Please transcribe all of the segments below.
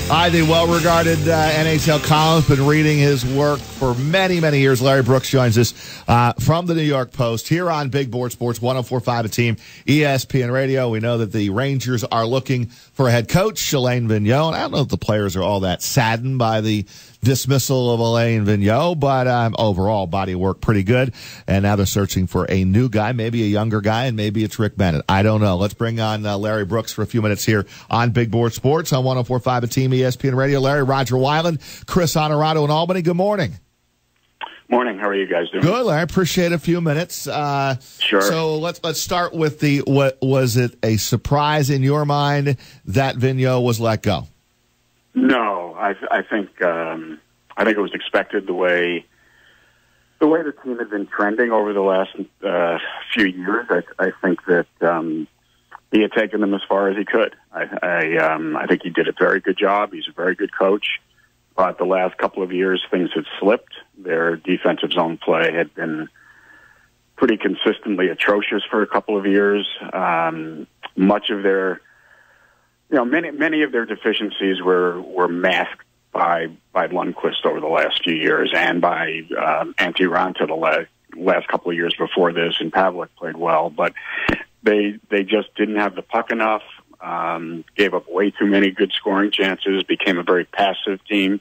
The well-regarded NHL columnist, been reading his work for many, many years. Larry Brooks joins us from the New York Post here on Big Board Sports 104.5 The Team, ESPN Radio. We know that the Rangers are looking for a head coach, Alain Vigneault, and I don't know if the players are all that saddened by the dismissal of Alain Vigneault, but overall body of work pretty good. And now they're searching for a new guy, maybe a younger guy, and maybe it's Rick Bennett. I don't know. Let's bring on Larry Brooks for a few minutes here on Big Board Sports on 104.5 The Team, ESPN Radio. Larry, Roger Weiland, Chris Honorado in Albany. Good morning. Morning. How are you guys doing? Good, Larry. I appreciate a few minutes. Sure. So let's start with what was it a surprise in your mind that Vigneault was let go? No, I think it was expected the way the team had been trending over the last few years. I think that he had taken them as far as he could. I think he did a very good job. He's a very good coach. But the last couple of years, things had slipped. Their defensive zone play had been pretty consistently atrocious for a couple of years. Much of their many of their deficiencies were masked by Lundqvist over the last few years and by Antti Raanta the last couple of years before this, and Pavlik played well, but they just didn't have the puck enough, gave up way too many good scoring chances, became a very passive team.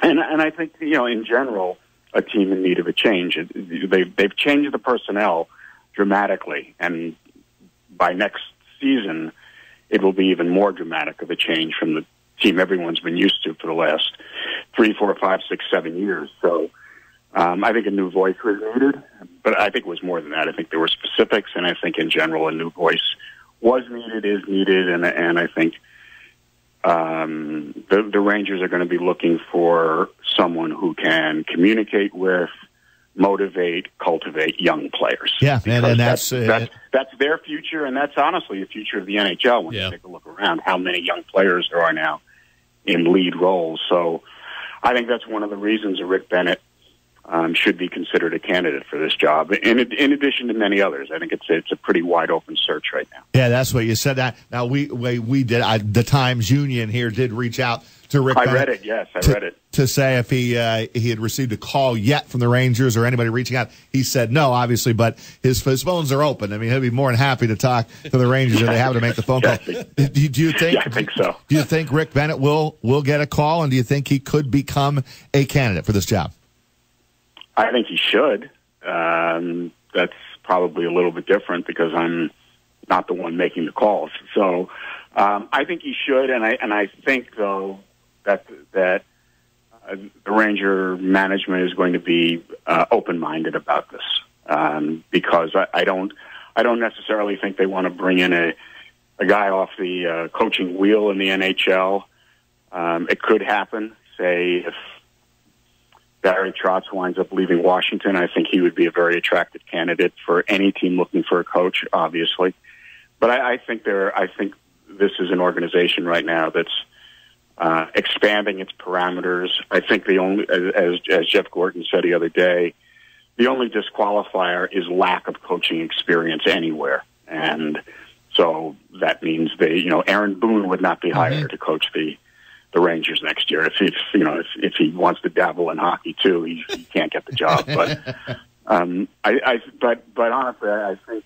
And I think, in general, a team in need of a change. They've changed the personnel dramatically, and by next season, it will be even more dramatic of a change from the team everyone's been used to for the last 3, 4, 5, 6, 7 years. So I think a new voice was needed, but I think it was more than that. I think there were specifics, and I think in general a new voice was needed, is needed, and I think the Rangers are going to be looking for someone who can communicate with, motivate, cultivate young players. Yeah, and that's their future, and that's honestly the future of the NHL when you take a look around how many young players there are now in lead roles. So I think that's one of the reasons that Rick Bennett should be considered a candidate for this job, in addition to many others. I think it's a pretty wide open search right now. Yeah, that's what you said. That now we did. The Times Union here did reach out to Rick Bennett. I read it. Yes, I read it. To say if he had received a call yet from the Rangers or anybody reaching out. He said no, obviously, but his phones are open. I mean, he'll be more than happy to talk to the Rangers if they have to make the phone call. Do you think? Yeah, I think so. Do you think Rick Bennett will get a call, and do you think he could become a candidate for this job? I think he should. That's probably a little bit different because I'm not the one making the calls. So I think he should, and I think though that the Ranger management is going to be open-minded about this because I don't necessarily think they want to bring in a guy off the coaching wheel in the NHL. It could happen, say if Barry Trotz winds up leaving Washington. I think he would be a very attractive candidate for any team looking for a coach, obviously. But I think this is an organization right now that's expanding its parameters. I think the only, as Jeff Gordon said the other day, the only disqualifier is lack of coaching experience anywhere, and so that means Aaron Boone would not be hired to coach the Rangers next year. If he wants to dabble in hockey too, he can't get the job. But but honestly,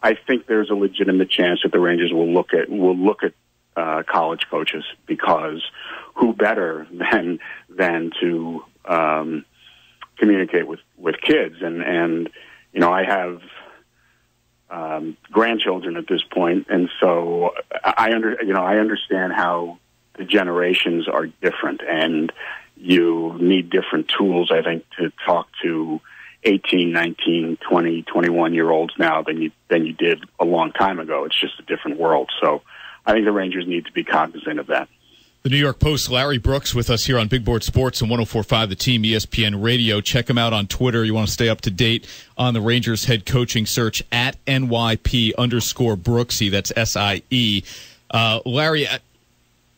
I think there's a legitimate chance that the Rangers will look at college coaches, because who better than to communicate with kids, and I have grandchildren at this point, and so I understand how the generations are different, and you need different tools, I think, to talk to 18, 19, 20, 21-year-olds now than you did a long time ago. It's just a different world. So I think the Rangers need to be cognizant of that. The New York Post, Larry Brooks, with us here on Big Board Sports and 104.5 The Team, ESPN Radio. Check him out on Twitter. You want to stay up to date on the Rangers head coaching search at NYP_Brooksy. That's SIE. Larry,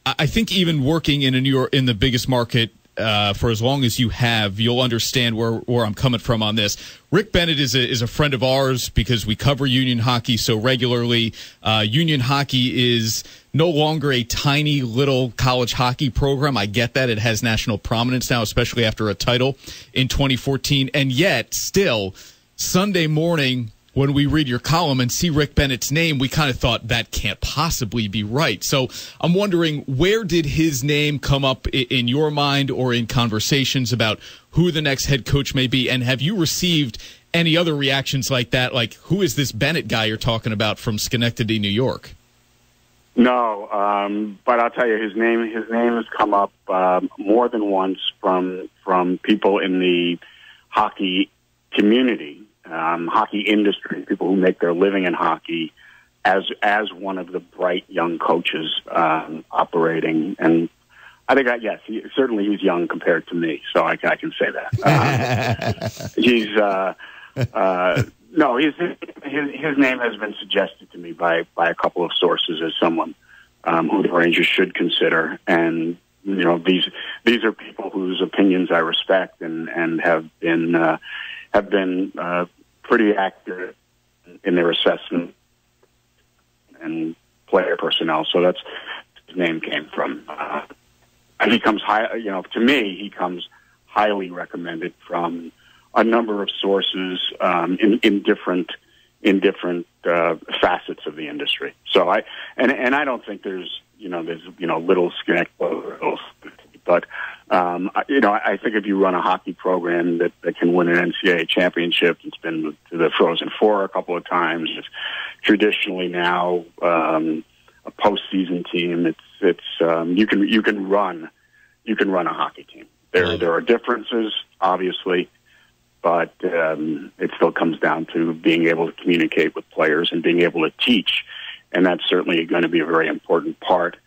I think even working in the biggest market for as long as you have, you'll understand where I'm coming from on this. Rick Bennett is a friend of ours because we cover Union hockey so regularly. Union hockey is no longer a tiny little college hockey program. I get that. It has national prominence now, especially after a title in 2014. And yet, still, Sunday morning, when we read your column and see Rick Bennett's name, we kind of thought that can't possibly be right. So I'm wondering, where did his name come up in your mind or in conversations about who the next head coach may be? And have you received any other reactions like that? Like, who is this Bennett guy you're talking about from Schenectady, New York? No, but I'll tell you, his name has come up more than once from people in the hockey community. Hockey industry, people who make their living in hockey, as one of the bright young coaches operating. And I think, yes, certainly he's young compared to me, so I can say that. His name has been suggested to me by a couple of sources as someone who the Rangers should consider. And these are people whose opinions I respect and have been pretty accurate in their assessment and player personnel. So that's his name came from. And he comes to me, he comes highly recommended from a number of sources in different facets of the industry. So I don't think there's little Schenectady, but I think if you run a hockey program that can win an NCAA championship, it's been to the Frozen Four a couple of times. It's traditionally now a postseason team. You can run a hockey team. There are differences, obviously, but it still comes down to being able to communicate with players and being able to teach, and that's certainly going to be a very important part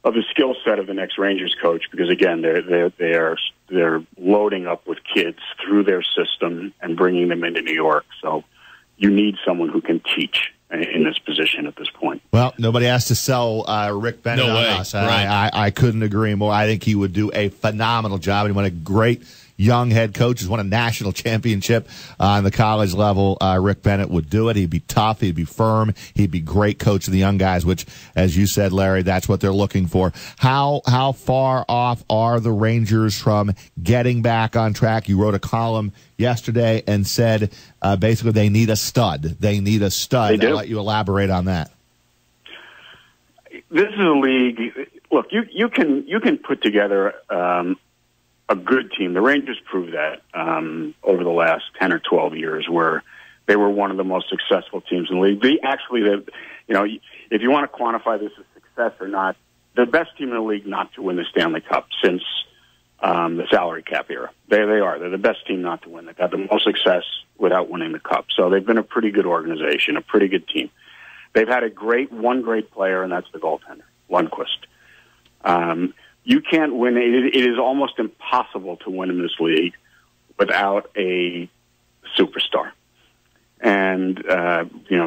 of the skill set of the next Rangers coach, because again, they're loading up with kids through their system and bringing them into New York. So you need someone who can teach in this position at this point. Well, nobody has to sell Rick Bennett on us. Right. I couldn't agree more. I think he would do a phenomenal job, and what a great young head coach. He's won a national championship on the college level. Rick Bennett would do it. He'd be tough. He'd be firm. He'd be great coach of the young guys, which, as you said, Larry, that's what they're looking for. How far off are the Rangers from getting back on track? You wrote a column yesterday and said basically they need a stud. They need a stud. They do. I'll let you elaborate on that. This is a league. Look, you can put together a good team. The Rangers proved that over the last 10 or 12 years, where they were one of the most successful teams in the league. If you want to quantify this as success or not, the best team in the league not to win the Stanley Cup since the salary cap era. They are. They're the best team not to win. They've had the most success without winning the Cup. So they've been a pretty good organization, a pretty good team. They've had one great player, and that's the goaltender, Lundqvist. You can't win. It is almost impossible to win in this league without a superstar. And,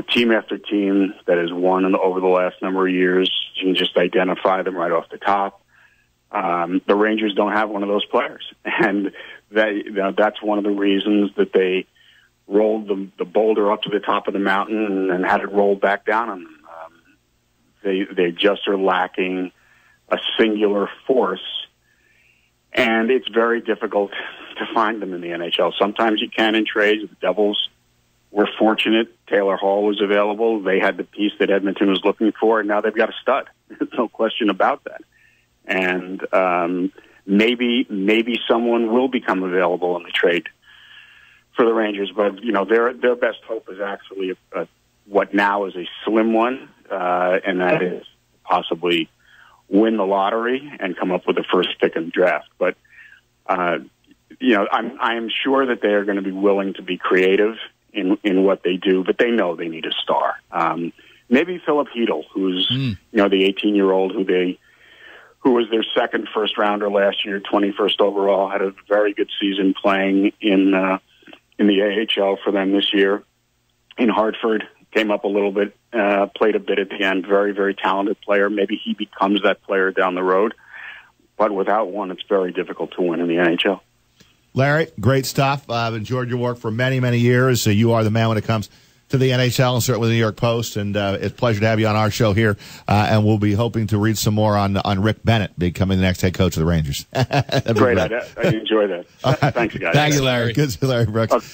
team after team that has won over the last number of years, you can just identify them right off the top. The Rangers don't have one of those players. And that's one of the reasons that they rolled the boulder up to the top of the mountain and had it rolled back down on them. They just are lacking a singular force, and it's very difficult to find them in the NHL. Sometimes you can in trades. The Devils were fortunate. Taylor Hall was available. They had the piece that Edmonton was looking for, and now they've got a stud. There's no question about that. And maybe someone will become available in the trade for the Rangers, but their best hope is actually what now is a slim one, and that is possibly win the lottery and come up with the first pick in the draft. But I am sure that they are going to be willing to be creative in what they do, but they know they need a star. Maybe Philip Hedl, who's the 18-year-old who was their second first rounder last year, 21st overall, had a very good season playing in the AHL for them this year. In Hartford, came up a little bit, played a bit at the end. Very, very talented player. Maybe he becomes that player down the road. but without one, it's very difficult to win in the NHL. Larry, great stuff. I've enjoyed your work for many, many years. You are the man when it comes to the NHL and certainly the New York Post, and it's a pleasure to have you on our show here. And we'll be hoping to read some more on Rick Bennett becoming the next head coach of the Rangers. Great. I enjoy that. Thanks, guys. Thank you, Larry. Good to see you, Larry Brooks. Okay.